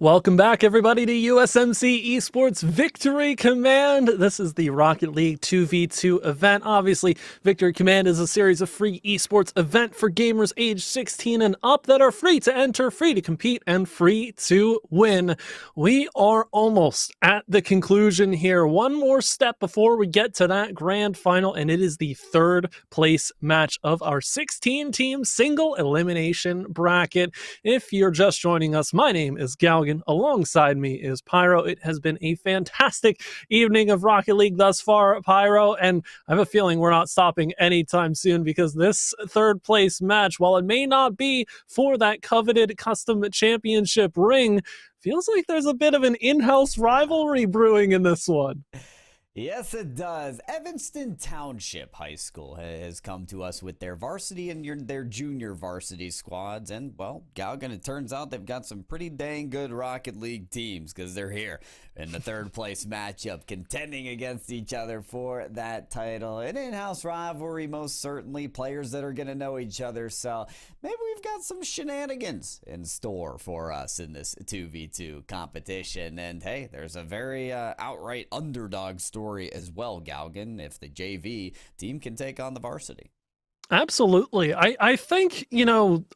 Welcome back, everybody, to USMC Esports Victory Command. This is the Rocket League 2v2 event. Obviously, Victory Command is a series of free esports event for gamers aged 16 and up that are free to enter, free to compete, and free to win. We are almost at the conclusion here. One more step before we get to that grand final, and it is the third place match of our 16-team single elimination bracket. If you're just joining us, my name is Galgan. Alongside me is Pyro. It has been a fantastic evening of Rocket League thus far, Pyro, and I have a feeling we're not stopping anytime soon because this third place match, while it may not be for that coveted custom championship ring, feels like there's a bit of an in-house rivalry brewing in this one. Yes, it does. Evanston Township High School has come to us with their varsity and their junior varsity squads. And, well, Galgan, it turns out they've got some pretty dang good Rocket League teams because they're here in the third place matchup, contending against each other for that title. An in-house rivalry, most certainly. Players that are going to know each other. So maybe we've got some shenanigans in store for us in this 2v2 competition. And, hey, there's a very outright underdog story as well, Galgan, if the JV team can take on the varsity. Absolutely. I think,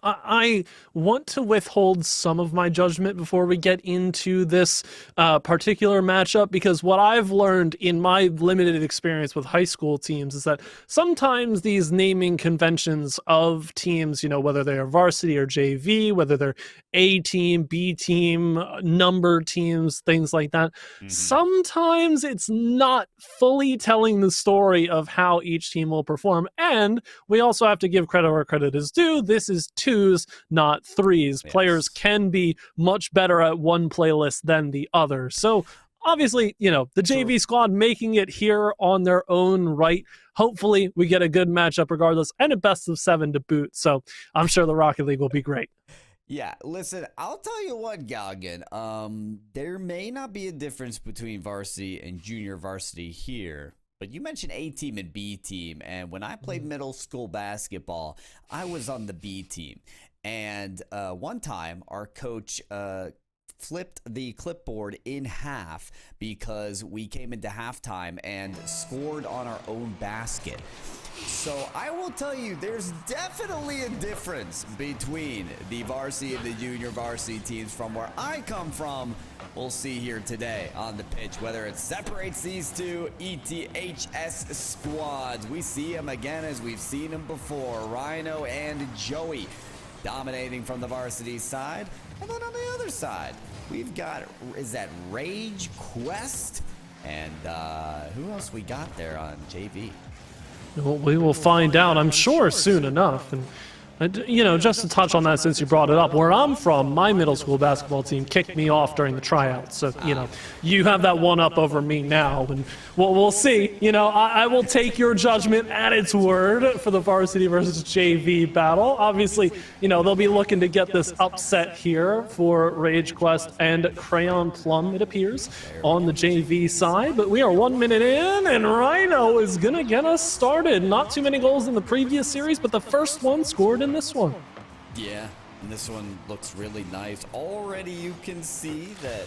I want to withhold some of my judgment before we get into this particular matchup, because what I've learned in my limited experience with high school teams is that sometimes these naming conventions of teams, whether they are varsity or JV, whether they're A team, B team, number teams, things like that, sometimes it's not fully telling the story of how each team will perform. And we also have to give credit where credit is due. This is twos, not threes. Yes. Players can be much better at one playlist than the other. So obviously, the JV squad making it here on their own right. Hopefully we get a good matchup regardless, and a best of 7 to boot. So I'm sure the Rocket League will be great. Yeah, listen, I'll tell you what, Galgan, there may not be a difference between varsity and junior varsity here. But you mentioned A team and B team, and when I played middle school basketball, I was on the B team. And one time, our coach flipped the clipboard in half because we came into halftime and scored on our own basket. So I will tell you, there's definitely a difference between the varsity and the junior varsity teams from where I come from. We'll see here today on the pitch whether it separates these two ETHS squads. We see them again as we've seen them before. Rhino and Joey dominating from the varsity side. And then on the other side, we've got, is that Rage Quest? And who else we got there on JV? Well, we will find out, I'm sure, soon enough. And just to touch on that since you brought it up, where I'm from, my middle school basketball team kicked me off during the tryouts. So, you have that one up over me now. And we'll see. I will take your judgment at its word for the varsity versus JV battle. Obviously, they'll be looking to get this upset here for Rage Quest and Crayon Plum, it appears, on the JV side. But we are 1 minute in, and Rhino is going to get us started. Not too many goals in the previous series, but the first one scored in this one. Yeah, and this one looks really nice. Already you can see that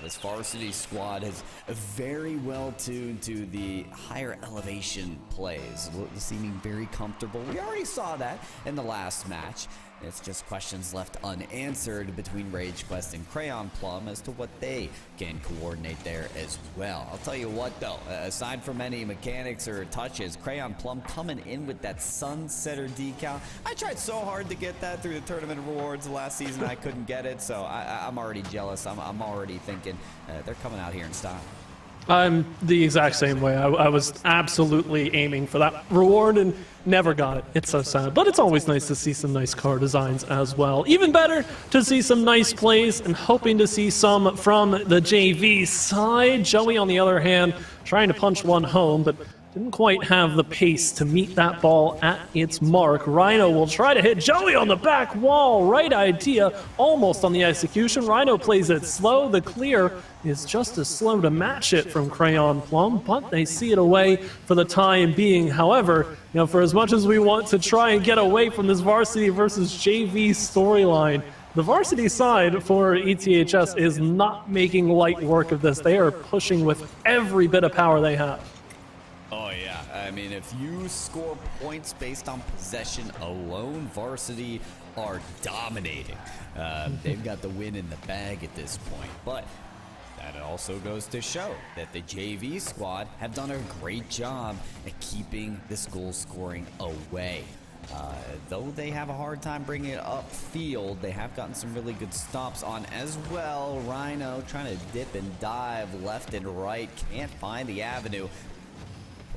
this varsity squad is very well tuned to the higher elevation plays, seeming very comfortable. We already saw that in the last match. It's just questions left unanswered between Rage Quest and Crayon Plum as to what they can coordinate there as well. I'll tell you what, though, aside from any mechanics or touches, Crayon Plum coming in with that Sunsetter decal. I tried so hard to get that through the tournament rewards last season. I couldn't get it, so I'm already jealous. I'm already thinking they're coming out here in style. I'm the exact same way. I was absolutely aiming for that reward and never got it. It's so sad. But it's always nice to see some nice car designs as well. Even better to see some nice plays, and hoping to see some from the JV side. Joey, on the other hand, trying to punch one home, but didn't quite have the pace to meet that ball at its mark. Rhino will try to hit Joey on the back wall. Right idea, almost on the execution. Rhino plays it slow. The clear is just as slow to match it from Crayon Plum, but they see it away for the time being. However, for as much as we want to try and get away from this varsity versus JV storyline, the varsity side for ETHS is not making light work of this. They are pushing with every bit of power they have. Oh, yeah. I mean, if you score points based on possession alone, Varsity are dominating. They've got the win in the bag at this point. But that also goes to show that the JV squad have done a great job at keeping this goal scoring away. Though they have a hard time bringing it upfield, they have gotten some really good stops on as well. Rhino trying to dip and dive left and right. Can't find the avenue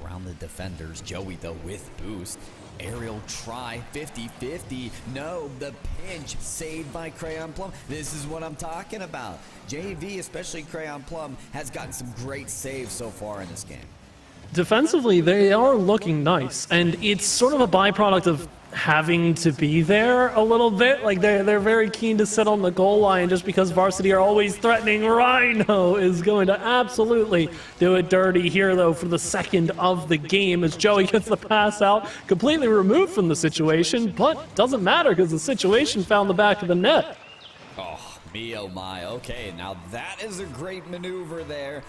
around the defenders. Joey, though, with boost. Aerial try, 50-50. No, the pinch saved by Crayon Plum. This is what I'm talking about. JV, especially Crayon Plum, has gotten some great saves so far in this game. Defensively, they are looking nice, and it's sort of a byproduct of having to be there a little bit. Like, they're very keen to sit on the goal line just because Varsity are always threatening. Rhino is going to absolutely do it dirty here, though, for the second of the game as Joey gets the pass out, completely removed from the situation, but doesn't matter because the situation found the back of the net. Oh, me oh my. Okay, now that is a great maneuver there.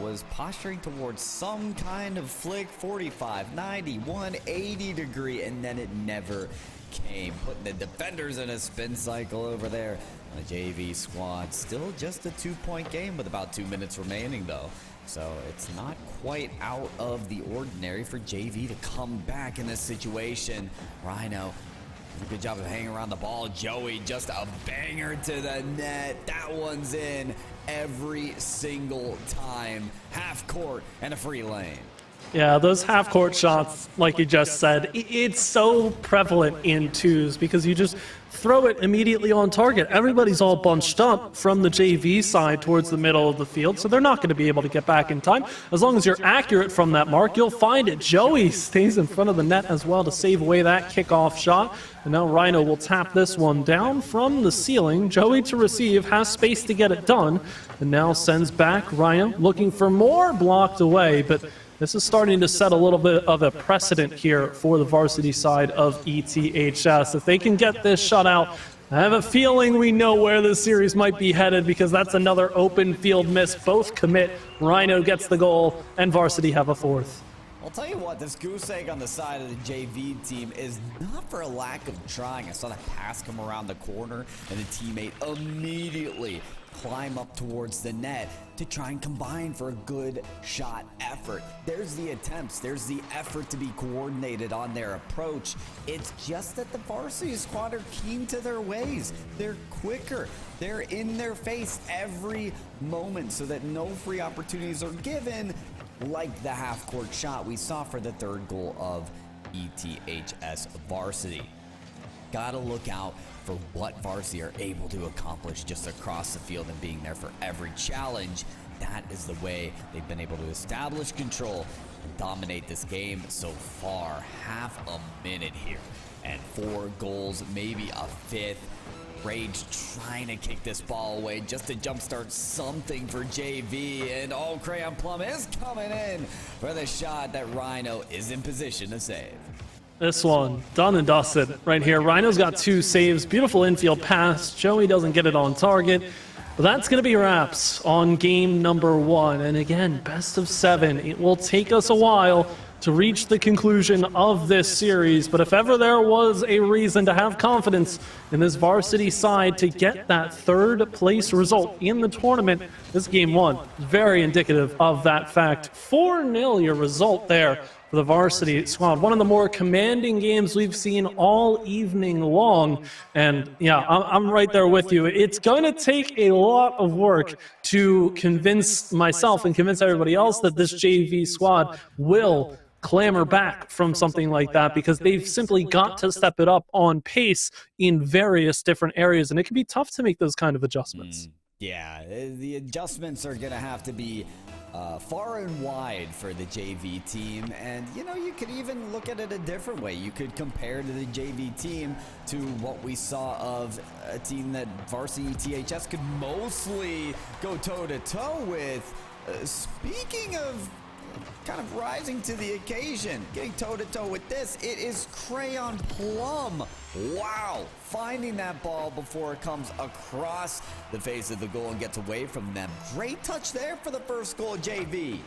Was posturing towards some kind of flick, 45, 90, 180 degree, and then it never came. Putting the defenders in a spin cycle over there. The JV squad still just a 2-point game with about 2 minutes remaining, though. So it's not quite out of the ordinary for JV to come back in this situation. Rhino, good job of hanging around the ball. Joey, just a banger to the net. That one's in every single time. Half court and a free lane. Yeah, those half-court shots, like you just said, it's so prevalent in twos because you just throw it immediately on target. Everybody's all bunched up from the JV side towards the middle of the field, so they're not going to be able to get back in time. As long as you're accurate from that mark, you'll find it. Joey stays in front of the net as well to save away that kickoff shot. And now Rhino will tap this one down from the ceiling. Joey to receive, has space to get it done, and now sends back. Rhino looking for more, blocked away, but this is starting to set a little bit of a precedent here for the varsity side of ETHS. If they can get this shutout, I have a feeling we know where this series might be headed because that's another open field miss. Both commit. Rhino gets the goal, and Varsity have a fourth. I'll tell you what, this goose egg on the side of the JV team is not for a lack of trying. I saw that pass come around the corner, and the teammate immediately climb up towards the net to try and combine for a good shot effort. There's the attempts, there's the effort to be coordinated on their approach. It's just that the varsity squad are keen to their ways. They're quicker, they're in their face every moment so that no free opportunities are given, like the half-court shot we saw for the third goal of ETHS Varsity. Gotta look out for what Varsity are able to accomplish just across the field and being there for every challenge. That is the way they've been able to establish control and dominate this game so far. Half a minute here and 4 goals, maybe a 5th. Rage trying to kick this ball away just to jumpstart something for JV. And oh, Crayon Plum is coming in for the shot that Rhino is in position to save. This one, done and dusted right here. Rhino's got 2 saves. Beautiful infield pass. Joey doesn't get it on target. But that's going to be wraps on game number 1. And again, best of 7. It will take us a while to reach the conclusion of this series. But if ever there was a reason to have confidence in this varsity side to get that 3rd place result in the tournament, this game 1 is very indicative of that fact. 4-0 your result there for the varsity squad. One of the more commanding games we've seen all evening long. And yeah, I'm right there with you. It's going to take a lot of work to convince myself and convince everybody else that this JV squad will clamor back from something like that, because they've simply got to step it up on pace in various different areas, and it can be tough to make those kind of adjustments. Yeah, the adjustments are going to have to be far and wide for the JV team. And, you know, you could even look at it a different way. You could compare to the JV team to what we saw of a team that Varsity ETHS could mostly go toe-to-toe with. Speaking of kind of rising to the occasion, getting toe-to-toe with this. It is Crayon Plum. Wow, finding that ball before it comes across the face of the goal and gets away from them. Great touch there for the first goal, JV.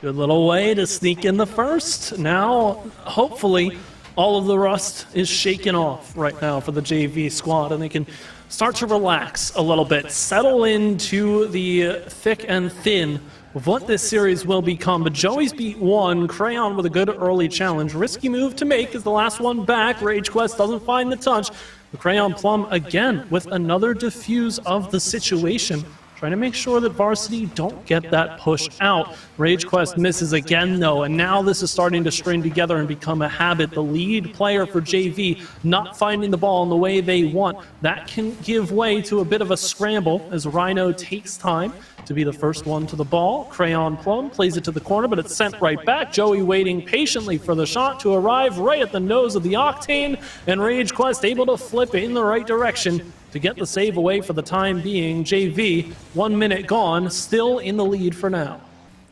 Good little way to sneak in the first. Now, hopefully, all of the rust is shaken off right now for the JV squad, and they can start to relax a little bit, settle into the thick and thin of what this series will become. But Joey's beat one, Crayon with a good early challenge. Risky move to make is the last one back. Rage Quest doesn't find the touch. The Crayon Plum again with another defuse of the situation, trying to make sure that Varsity don't get that push out. Rage Quest misses again, though, and now this is starting to string together and become a habit. The lead player for JV not finding the ball in the way they want. That can give way to a bit of a scramble as Rhino takes time to be the first one to the ball. Crayon Plum plays it to the corner, but it's sent right back. Joey waiting patiently for the shot to arrive right at the nose of the Octane, and Rage Quest able to flip it in the right direction to get the save away for the time being. JV, 1 minute gone, still in the lead for now.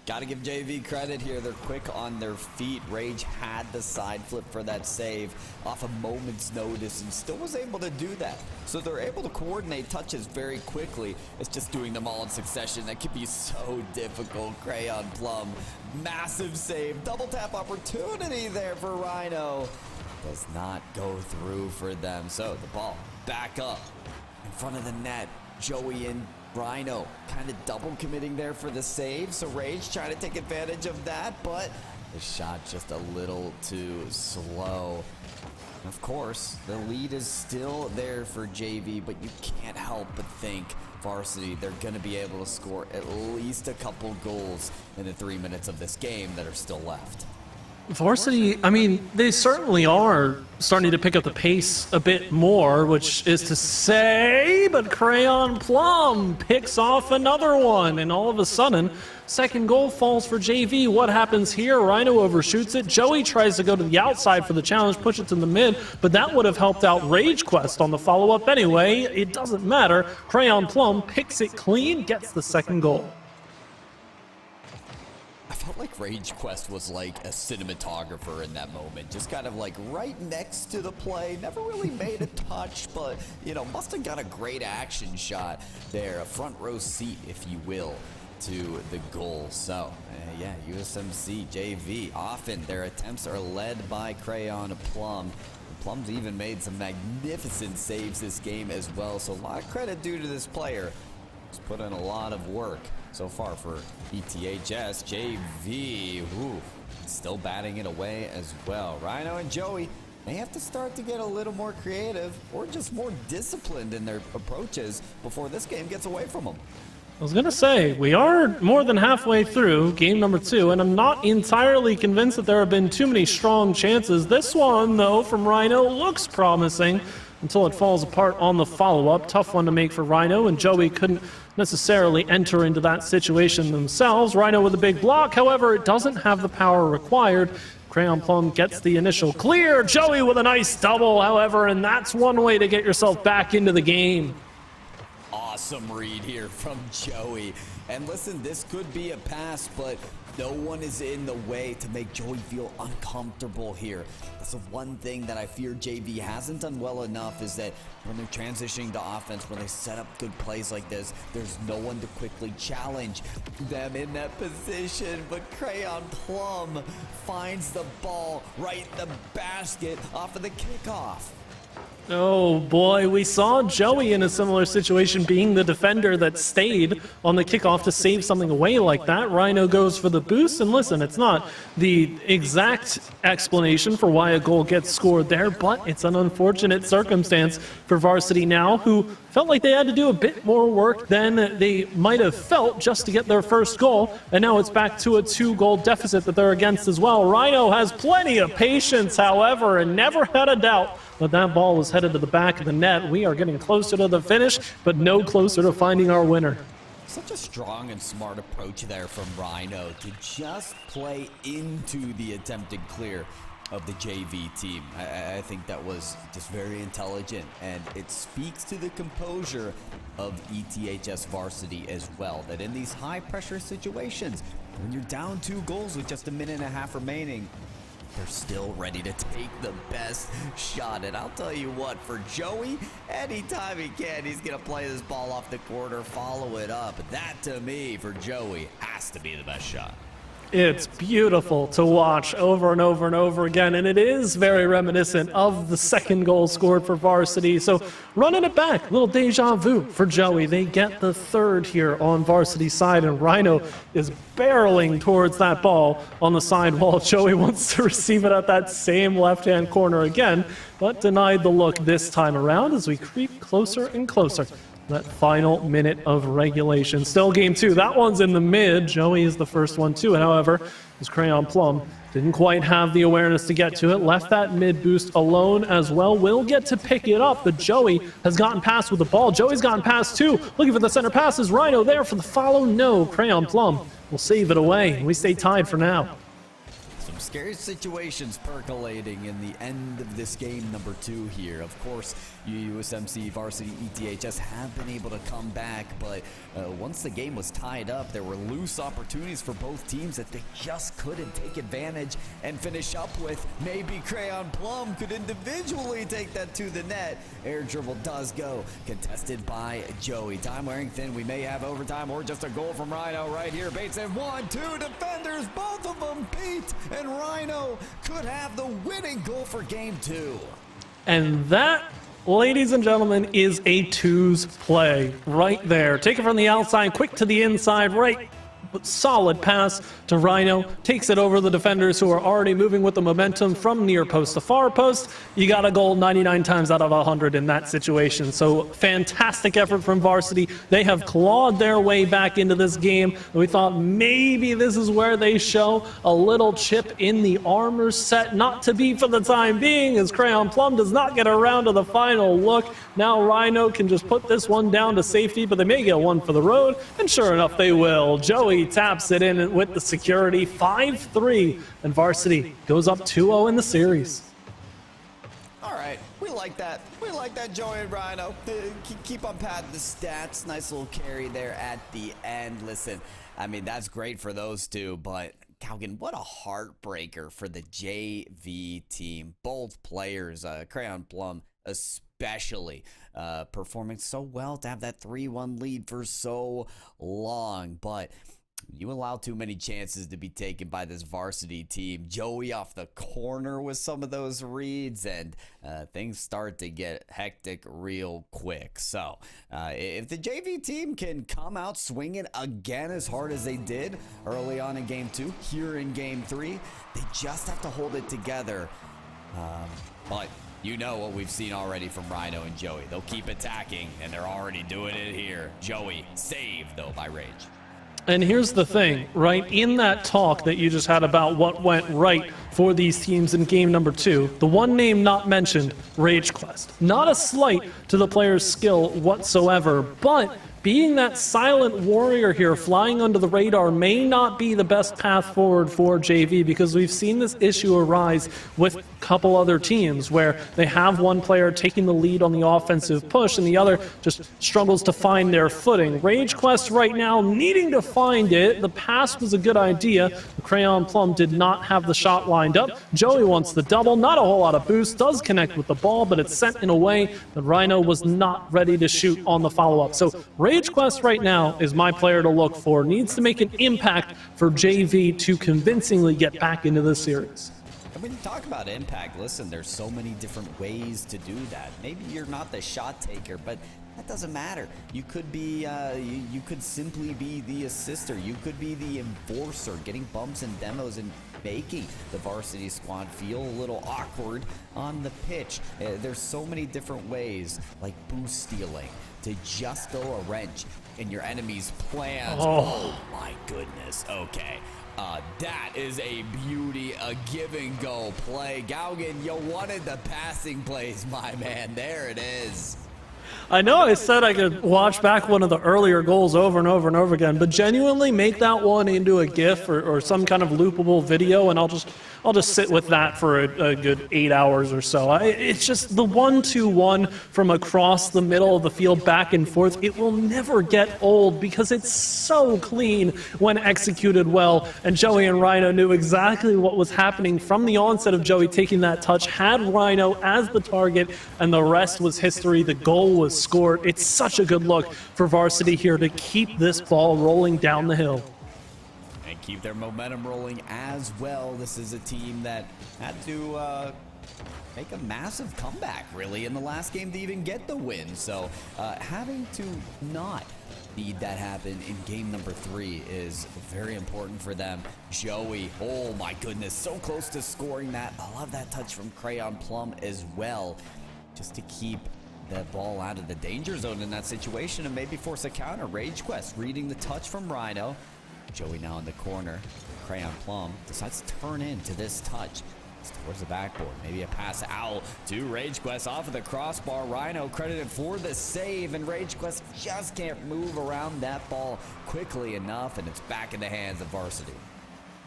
Gotta give JV credit here. They're quick on their feet. Rage had the side flip for that save off a moment's notice and still was able to do that. So they're able to coordinate touches very quickly. It's just doing them all in succession that can be so difficult. Crayon Plum, massive save. Double tap opportunity there for Rhino. Does not go through for them. So the ball back up in front of the net. Joey and Rhino kind of double committing there for the save. So Rage trying to take advantage of that, but the shot just a little too slow. Of course, the lead is still there for JV, but you can't help but think Varsity, they're going to be able to score at least a couple goals in the 3 minutes of this game that are still left. Varsity, I mean, they certainly are starting to pick up the pace a bit more, which is to say, but Crayon Plum picks off another one, and all of a sudden, second goal falls for JV. What happens here? Rhino overshoots it. Joey tries to go to the outside for the challenge, push it to the mid, but that would have helped out Rage Quest on the follow-up anyway. It doesn't matter. Crayon Plum picks it clean, gets the second goal. I felt like Rage Quest was like a cinematographer in that moment, just kind of like right next to the play, never really made a touch, but you know, must have got a great action shot there, a front row seat, if you will, to the goal. So yeah, USMC, JV, often their attempts are led by Crayon Plum. Plum's even made some magnificent saves this game as well, so a lot of credit due to this player. He's put in a lot of work so far for ETHS. JV, ooh, still batting it away as well. Rhino and Joey may have to start to get a little more creative or just more disciplined in their approaches before this game gets away from them. I was going to say, we are more than halfway through game number 2, and I'm not entirely convinced that there have been too many strong chances. This one, though, from Rhino looks promising until it falls apart on the follow-up. Tough one to make for Rhino, and Joey couldn't necessarily enter into that situation themselves. Rhino with a big block, however, it doesn't have the power required. Crayon Plum gets the initial clear. Joey with a nice double, however, and that's one way to get yourself back into the game. Awesome read here from Joey. And listen, this could be a pass, but no one is in the way to make Joey feel uncomfortable here. That's the one thing that I fear JV hasn't done well enough, is that when they're transitioning to offense, when they set up good plays like this, there's no one to quickly challenge them in that position. But Crayon Plum finds the ball right in the basket off of the kickoff. Oh boy, we saw Joey in a similar situation, being the defender that stayed on the kickoff to save something away like that. Rhino goes for the boost, and listen, it's not the exact explanation for why a goal gets scored there, but it's an unfortunate circumstance for Varsity now, who felt like they had to do a bit more work than they might have felt just to get their first goal, and now it's back to a 2-goal deficit that they're against as well. Rhino has plenty of patience, however, and never had a doubt but that ball was headed to the back of the net. We are getting closer to the finish, but no closer to finding our winner. Such a strong and smart approach there from Rhino to just play into the attempted clear of the JV team. I think that was just very intelligent, and it speaks to the composure of ETHS Varsity as well, that in these high pressure situations, When you're down 2 goals with just a minute and a half remaining, they're still ready to take the best shot. And I'll tell you what, for Joey, anytime he can, he's going to play this ball off the corner, follow it up. That, to me, for Joey, has to be the best shot. It's beautiful to watch over and over and over again, and it is very reminiscent of the second goal scored for Varsity. So running it back, little deja vu for Joey. They get the third here on Varsity's side, and Rhino is barreling towards that ball on the side wall. Joey wants to receive it at that same left-hand corner again, but denied the look this time around as we creep closer and closer. That final minute of regulation. Still game 2. That one's in the mid. Joey is the first one to it. However, his Crayon Plum didn't quite have the awareness to get to it. Left that mid boost alone as well. Will get to pick it up, but Joey has gotten past with the ball. Joey's gotten past too. Looking for the center passes. Rhino there for the follow. No. Crayon Plum will save it away. We stay tied for now. Some scary situations percolating in the end of this game number 2 here. Of course, USMC, Varsity, ETHS have been able to come back, but once the game was tied up, there were loose opportunities for both teams that they just couldn't take advantage and finish up with. Maybe Crayon Plum could individually take that to the net. Air dribble does go, contested by Joey. Time wearing thin. We may have overtime or just a goal from Rhino right here. Bates in 1, 2 defenders, both of them beat, and Rhino could have the winning goal for game 2. And that, ladies and gentlemen, is a twos play right there. Take it from the outside, quick to the inside, right. Solid pass to Rhino. Takes it over the defenders who are already moving with the momentum from near post to far post. You got a goal 99 times out of 100 in that situation. So fantastic effort from Varsity. They have clawed their way back into this game. We thought maybe this is where they show a little chip in the armor set. Not to be for the time being, as Crayon Plum does not get around to the final look. Now Rhino can just put this one down to safety, but they may get one for the road, and sure enough they will. Joey taps it in with the security. 5-3, and Varsity goes up 2-0 in the series. All right, we like that. We like that, Joey and Rhino. Keep on padding the stats. Nice little carry there at the end. Listen, I mean, that's great for those two, but Calgan, what a heartbreaker for the JV team. Both players, Crayon Plum especially, performing so well to have that 3-1 lead for so long, but you allow too many chances to be taken by this Varsity team. Joey off the corner with some of those reads, and things start to get hectic real quick. So if the JV team can come out swinging again as hard as they did early on in game 2, here in game 3, they just have to hold it together. But you know what we've seen already from Rhino and Joey. They'll keep attacking, and they're already doing it here. Joey saved, though, by Rage. And here's the thing, right? In that talk that you just had about what went right for these teams in game number 2, the one name not mentioned, Rage Quest. Not a slight to the player's skill whatsoever, but being that silent warrior here, flying under the radar, may not be the best path forward for JV, because we've seen this issue arise with a couple other teams where they have one player taking the lead on the offensive push and the other just struggles to find their footing. Rage Quest right now needing to find it. The pass was a good idea. The Crayon Plum did not have the shot lined up. Joey wants the double. Not a whole lot of boost. Does connect with the ball, but it's sent in a way that Rhino was not ready to shoot on the follow-up. So Rage Quest right now is my player to look for. Needs to make an impact for JV to convincingly get back into the series. And when you talk about impact, listen, there's so many different ways to do that. Maybe you're not the shot taker, but that doesn't matter. You could be, you could simply be the assister. You could be the enforcer, getting bumps and demos and making the Varsity squad feel a little awkward on the pitch. There's so many different ways, like boost stealing, to just throw a wrench in your enemy's plans. Oh my goodness. Okay. That is a beauty, a give and go play. Gaugen, you wanted the passing plays, my man. There it is. I know I said I could watch back one of the earlier goals over and over and over again, but genuinely make that one into a GIF or some kind of loopable video, and I'll just sit with that for a good 8 hours or so. It's just the 1-2-1 from across the middle of the field back and forth. It will never get old because it's so clean when executed well, and Joey and Rhino knew exactly what was happening from the onset of Joey taking that touch, had Rhino as the target, and the rest was history. The goal was scored. It's such a good look for Varsity here to keep this ball rolling down the hill. And keep their momentum rolling as well. This is a team that had to make a massive comeback, really, in the last game to even get the win. So having to not need that happen in game number 3 is very important for them. Joey, oh my goodness, so close to scoring that. I love that touch from Crayon Plum as well, just to keep that ball out of the danger zone in that situation and maybe force a counter. Rage Quest reading the touch from Rhino. Joey now in the corner. Crayon Plum decides to turn into this touch. It's towards the backboard. Maybe a pass out to Rage Quest off of the crossbar. Rhino credited for the save, and Rage Quest just can't move around that ball quickly enough, and it's back in the hands of Varsity.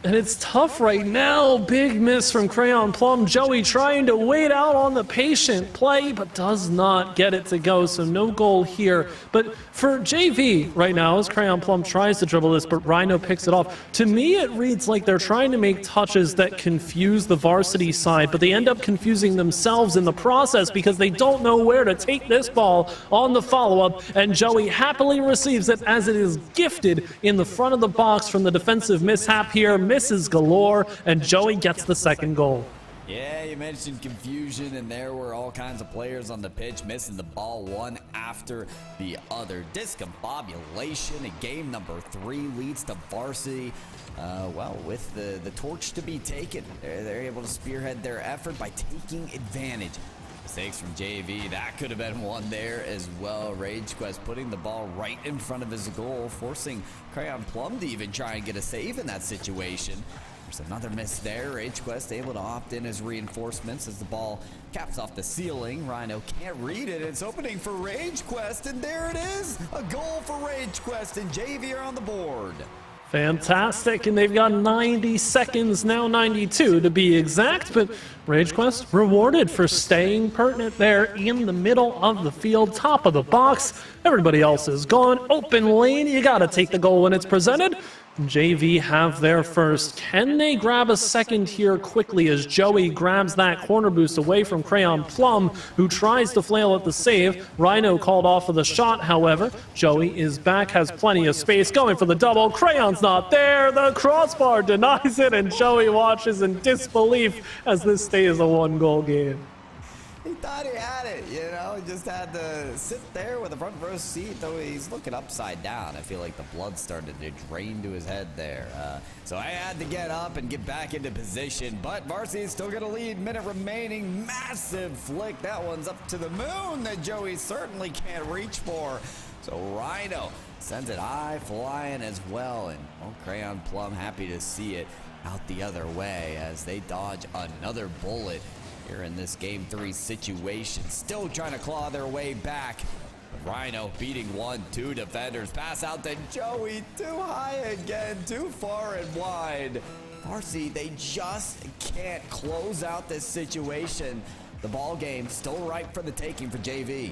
And it's tough right now. Big miss from Crayon Plum. Joey trying to wait out on the patient play, but does not get it to go, so no goal here. But for JV right now, as Crayon Plum tries to dribble this, but Rhino picks it off. To me, it reads like they're trying to make touches that confuse the Varsity side, but they end up confusing themselves in the process because they don't know where to take this ball on the follow-up, and Joey happily receives it as it is gifted in the front of the box from the defensive mishap here. Misses galore, and Joey gets the second goal. Yeah, you mentioned confusion, and there were all kinds of players on the pitch missing the ball one after the other. Discombobulation in game number 3 leads to Varsity. Well, with the torch to be taken, they're able to spearhead their effort by taking advantage. Mistakes from JV, that could have been one there as well. Rage Quest putting the ball right in front of his goal, forcing Crayon Plum to even try and get a save in that situation. There's another miss there. Rage Quest able to opt in as reinforcements as the ball caps off the ceiling. Rhino can't read it. It's opening for Rage Quest, and there it is. A goal for Rage Quest, and JV are on the board. Fantastic, and they've got 90 seconds now, 92 to be exact, but Rage Quest rewarded for staying pertinent there in the middle of the field, top of the box. Everybody else is gone. Open lane, you gotta take the goal when it's presented. JV have their first. Can they grab a second here quickly as Joey grabs that corner boost away from Crayon Plum, who tries to flail at the save. Rhino called off of the shot, however. Joey is back, has plenty of space, going for the double. Crayon's not there. The crossbar denies it, and Joey watches in disbelief as this stays a 1-goal game. He thought he had it, you know, he just had to sit there with a front row seat, though he's looking upside down. I feel like the blood started to drain to his head there. So I had to get up and get back into position, but Varsy's still got a lead. Minute remaining, massive flick. That one's up to the moon that Joey certainly can't reach for. So Rhino sends it high flying as well, and Crayon Plum happy to see it out the other way as they dodge another bullet here in this game 3 situation. Still trying to claw their way back. But Rhino beating 1-2 defenders. Pass out to Joey. Too high again. Too far and wide. Varsity, they just can't close out this situation. The ball game still ripe for the taking for JV.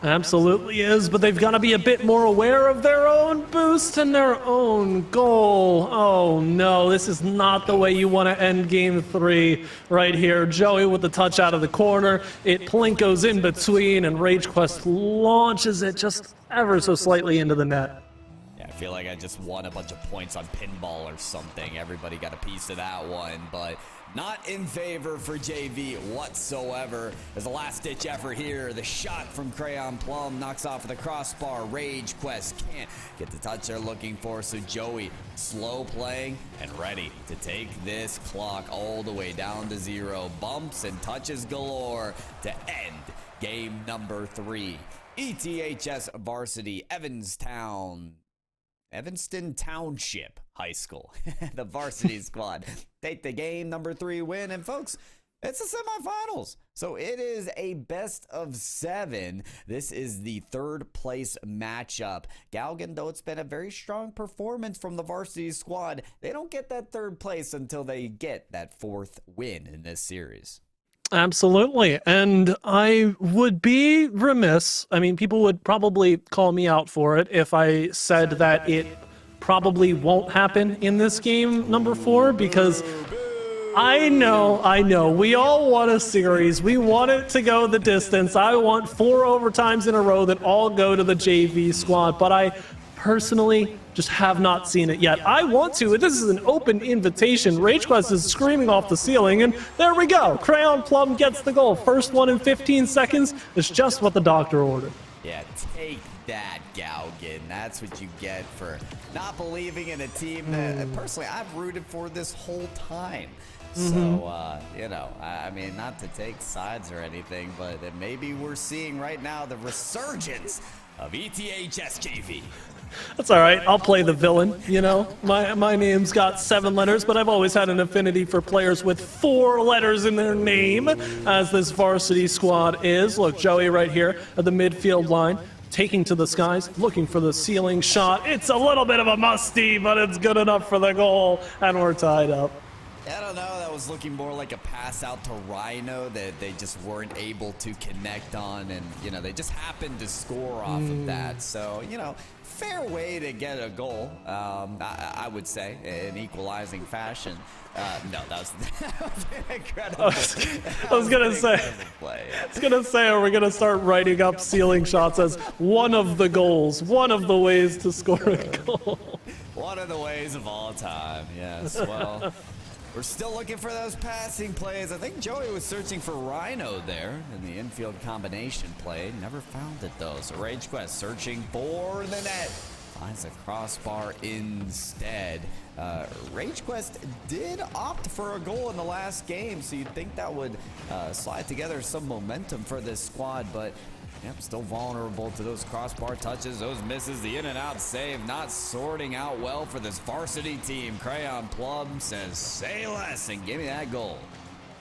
Absolutely is, but they've got to be a bit more aware of their own boost and their own goal. Oh no, this is not the way you want to end game 3 right here. Joey with the touch out of the corner. It plinkos in between, and Rage Quest launches it just ever so slightly into the net. I feel like I just won a bunch of points on pinball or something. Everybody got a piece of that one, but not in favor for JV whatsoever. There's a last-ditch effort here. The shot from Crayon Plum knocks off the crossbar. Rage Quest can't get the touch they're looking for, so Joey slow playing and ready to take this clock all the way down to 0. Bumps and touches galore to end game number 3. ETHS Varsity, Evanston Township High School. The Varsity squad take the game number 3 win. And folks, It's the semifinals. So it is a best of 7. This is the 3rd place matchup. Galgan, though it's been a very strong performance from the varsity squad, they don't get that 3rd place until they get that 4th win in this series. Absolutely. And I would be remiss. I mean, people would probably call me out for it if I said that it probably won't happen in this game number 4, because I know. We all want a series. We want it to go the distance. I want 4 overtimes in a row that all go to the JV squad, but I personally just have not seen it yet. I want to. This is an open invitation. RageQuest is screaming off the ceiling, and there we go. Crayon Plum gets the goal. First one in 15 seconds. It's just what the doctor ordered. Yeah, take that, Galgan. That's what you get for not believing in a team that, personally, I've rooted for this whole time. So, you know, I mean, not to take sides or anything, but maybe we're seeing right now the resurgence of ETHS JV. That's all right. I'll play the villain, you know. My name's got 7 letters, but I've always had an affinity for players with 4 letters in their name, as this varsity squad is. Look, Joey right here at the midfield line, taking to the skies, looking for the ceiling shot. It's a little bit of a musty, but it's good enough for the goal, and we're tied up. I don't know, that was looking more like a pass out to Rhino that they just weren't able to connect on, and, you know, they just happened to score off of that. So, you know, fair way to get a goal, I would say, in equalizing fashion. No, that was incredible. I was gonna say, are we gonna start writing up ceiling shots as one of the goals, one of the ways to score a goal? One of the ways of all time, yes. Well, we're still looking for those passing plays. I think Joey was searching for Rhino there in the infield combination play. Never found it, though. So RageQuest searching for the net. Finds a crossbar instead. RageQuest did opt for a goal in the last game, so you'd think that would slide together some momentum for this squad, but yep, still vulnerable to those crossbar touches, those misses, the in and out save, not sorting out well for this varsity team. Crayon Plum says, say less and give me that goal.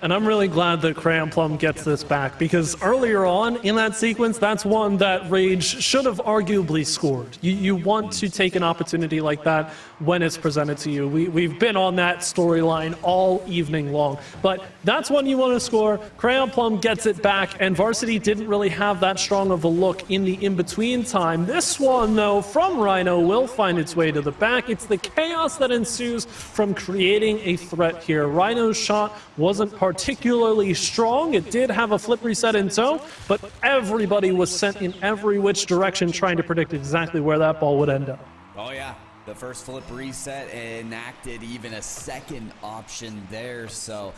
And I'm really glad that Crayon Plum gets this back, because earlier on in that sequence, that's one that Rage should have arguably scored. You want to take an opportunity like that when it's presented to you. We've been on that storyline all evening long, but that's one you want to score. Crayon Plum gets it back, and Varsity didn't really have that strong of a look in the in-between time. This one, though, from Rhino will find its way to the back. It's the chaos that ensues from creating a threat here. Rhino's shot wasn't particularly strong. It did have a flip reset in tow, but everybody was sent in every which direction trying to predict exactly where that ball would end up. Oh yeah, the first flip reset enacted even a second option there. So,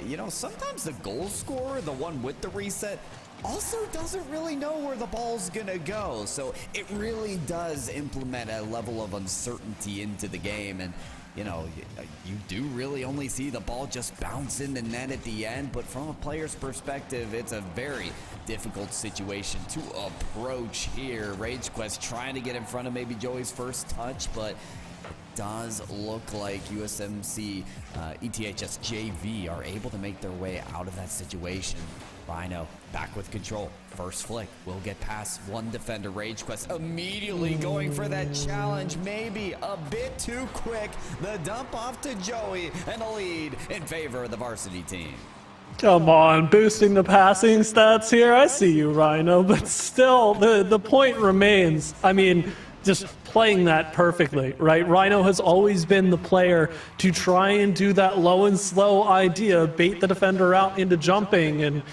you know, sometimes the goal scorer, the one with the reset, also doesn't really know where the ball's gonna go. So it really does implement a level of uncertainty into the game. And you know, you do really only see the ball just bounce in the net at the end, but from a player's perspective, it's a very difficult situation to approach here. RageQuest trying to get in front of maybe Joey's first touch, but it does look like USMC, ETHS JV are able to make their way out of that situation. Rhino back with control. First flick will get past one defender. RageQuest immediately going for that challenge. Maybe a bit too quick. The dump off to Joey and a lead in favor of the varsity team. Come on, boosting the passing stats here. I see you, Rhino, but still, the point remains. I mean, just playing that perfectly, right? Rhino has always been the player to try and do that low and slow idea, bait the defender out into jumping, and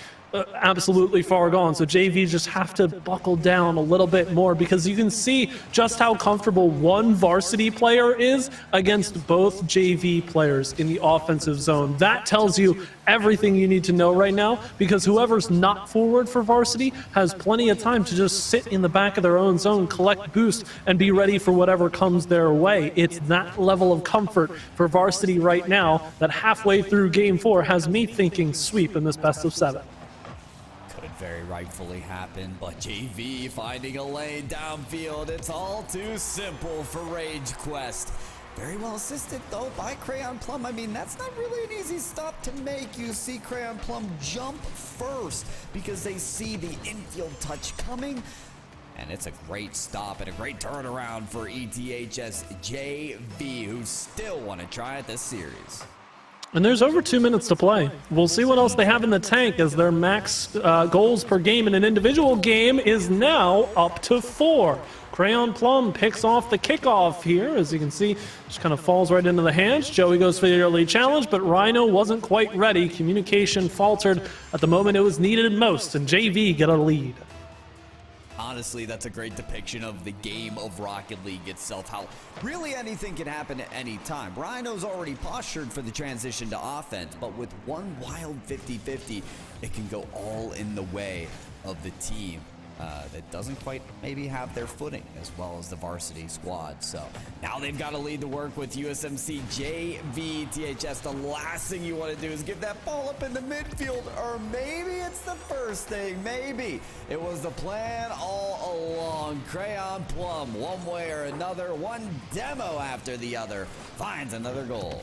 absolutely far gone. So JV just have to buckle down a little bit more, because you can see just how comfortable one varsity player is against both JV players in the offensive zone. That tells you everything you need to know right now, because whoever's not forward for varsity has plenty of time to just sit in the back of their own zone, collect boost, and be ready for whatever comes their way. It's that level of comfort for varsity right now that halfway through game 4 has me thinking sweep in this best of 7. Very rightfully happen, but JV finding a lane downfield. It's all too simple for RageQuest. Very well assisted, though, by Crayon Plum. I mean, that's not really an easy stop to make. You see Crayon Plum jump first because they see the infield touch coming. And it's a great stop and a great turnaround for ETHS JV, who still want to try it this series. And there's over 2 minutes to play. We'll see what else they have in the tank, as their max goals per game in an individual game is now up to 4. Crayon Plum picks off the kickoff here. As you can see, just kind of falls right into the hands. Joey goes for the early challenge, but Rhino wasn't quite ready. Communication faltered at the moment it was needed most, and JV get a lead. Honestly, that's a great depiction of the game of Rocket League itself, how really anything can happen at any time. Rhino's already postured for the transition to offense, but with one wild 50-50, it can go all in the way of the team that doesn't quite maybe have their footing as well as the varsity squad. So now they've got to lead the work with USMC JV THS. The last thing you want to do is give that ball up in the midfield, or maybe it's the first thing. Maybe it was the plan all along. Crayon Plum, one way or another, one demo after the other, finds another goal.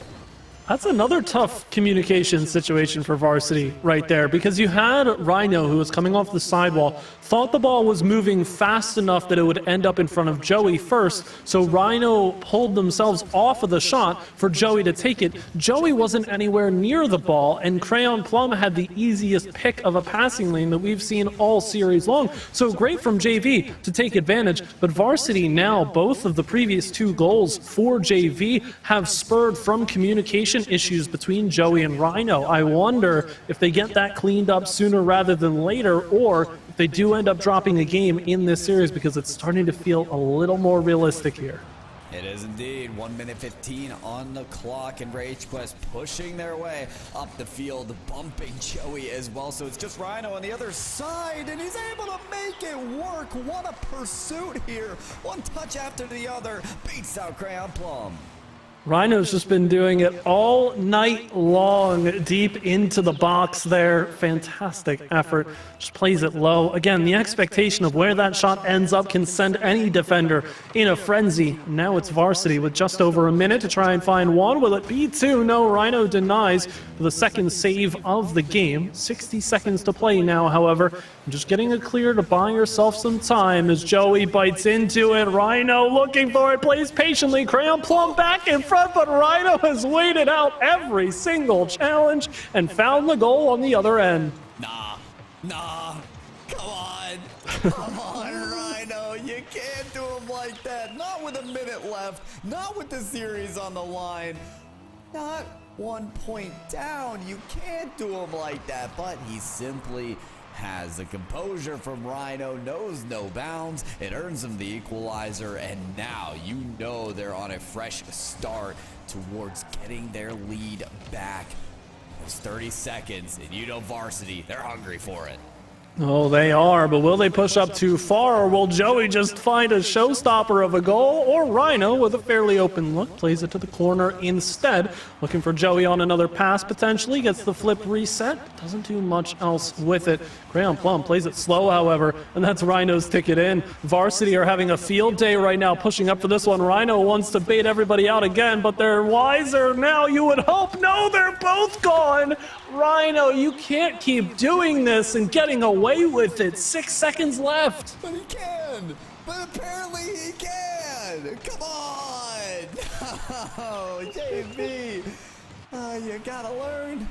That's another tough communication situation for Varsity right there, because you had Rhino, who was coming off the sidewall, thought the ball was moving fast enough that it would end up in front of Joey first, so Rhino pulled themselves off of the shot for Joey to take it. Joey wasn't anywhere near the ball, and Crayon Plum had the easiest pick of a passing lane that we've seen all series long. So great from JV to take advantage, but Varsity now, both of the previous 2 goals for JV have spurred from communication issues between Joey and Rhino. I wonder if they get that cleaned up sooner rather than later, or if they do end up dropping a game in this series, because it's starting to feel a little more realistic here. It is indeed. 1 minute 15 on the clock, and Rage Quest pushing their way up the field, bumping Joey as well. So it's just Rhino on the other side, and he's able to make it work. What a pursuit here. One touch after the other, beats out Crayon Plum. Rhino's just been doing it all night long, deep into the box there. Fantastic effort. Just plays it low. Again, the expectation of where that shot ends up can send any defender in a frenzy. Now it's Varsity with just over a minute to try and find one. Will it be 2? No, Rhino denies for the second save of the game. 60 seconds to play now, however. Just getting a clear to buy yourself some time as Joey bites into it. Rhino looking for it, plays patiently. Crayon Plum back in front, but Rhino has waited out every single challenge and found the goal on the other end. Nah, come on, Rhino, you can't do him like that. Not with a minute left, not with the series on the line, not 1 point down. You can't do him like that, but he simply has the composure from Rhino, knows no bounds. It earns him the equalizer, and now you know they're on a fresh start towards getting their lead back. There's 30 seconds, and you know Varsity, they're hungry for it. Oh, they are, but will they push up too far, or will Joey just find a showstopper of a goal? Or Rhino, with a fairly open look, plays it to the corner instead. Looking for Joey on another pass, potentially. Gets the flip reset. Doesn't do much else with it. Crayon Plum plays it slow, however, and that's Rhino's ticket in. Varsity are having a field day right now, pushing up for this one. Rhino wants to bait everybody out again, but they're wiser now, you would hope. No, they're both gone. Rhino, you can't keep doing this and getting away with it. 6 seconds left. But he can. But apparently he can. Come on. No, JV. You gotta learn.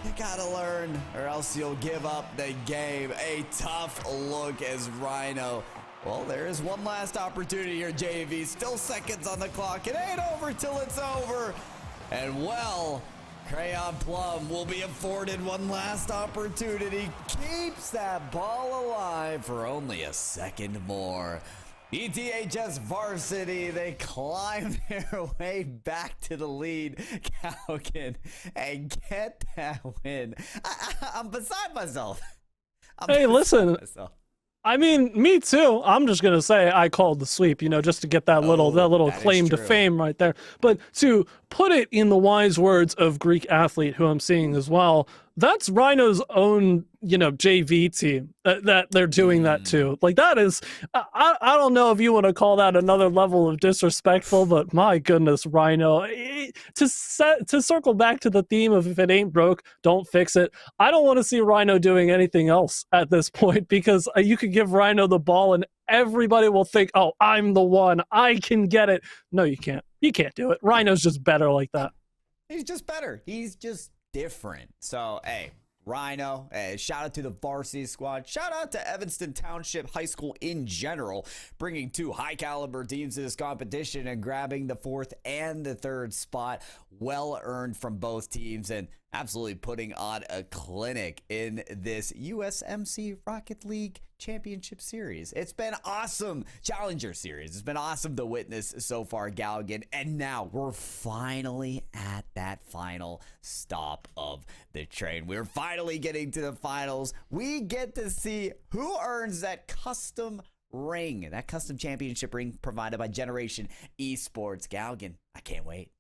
You gotta learn, or else you'll give up the game. A tough look as Rhino. Well, there is one last opportunity here, JV. Still seconds on the clock. It ain't over till it's over. And well, Crayon Plum will be afforded one last opportunity. Keeps that ball alive for only a second more. ETHS Varsity, they climb their way back to the lead. Cowgan, and get that win. I'm beside myself. Hey, listen. I mean, me too. I'm just gonna say I called the sweep, you know, just to get that little claim to fame right there. But to put it in the wise words of Greek athlete, who I'm seeing as well, That's Rhino's own, JV team that they're doing that to. Like, that is, I don't know if you want to call that another level of disrespectful, but my goodness, Rhino. To circle back to the theme of if it ain't broke, don't fix it. I don't want to see Rhino doing anything else at this point, because you could give Rhino the ball and everybody will think, oh, I'm the one. I can get it. No, you can't. You can't do it. Rhino's just better like that. He's just better. He's just different. So, hey, Rhino, shout out to the varsity squad. Shout out to Evanston Township High School in general, bringing 2 high-caliber teams to this competition and grabbing the 4th and the 3rd spot. Well earned from both teams and absolutely putting on a clinic in this USMC Rocket League Championship Series. It's been awesome. Challenger Series. It's been awesome to witness so far, Galligan. And now we're finally at that final stop of the train. We're finally getting to the finals. We get to see who earns that custom ring, that custom championship ring provided by Generation Esports. Galligan, I can't wait.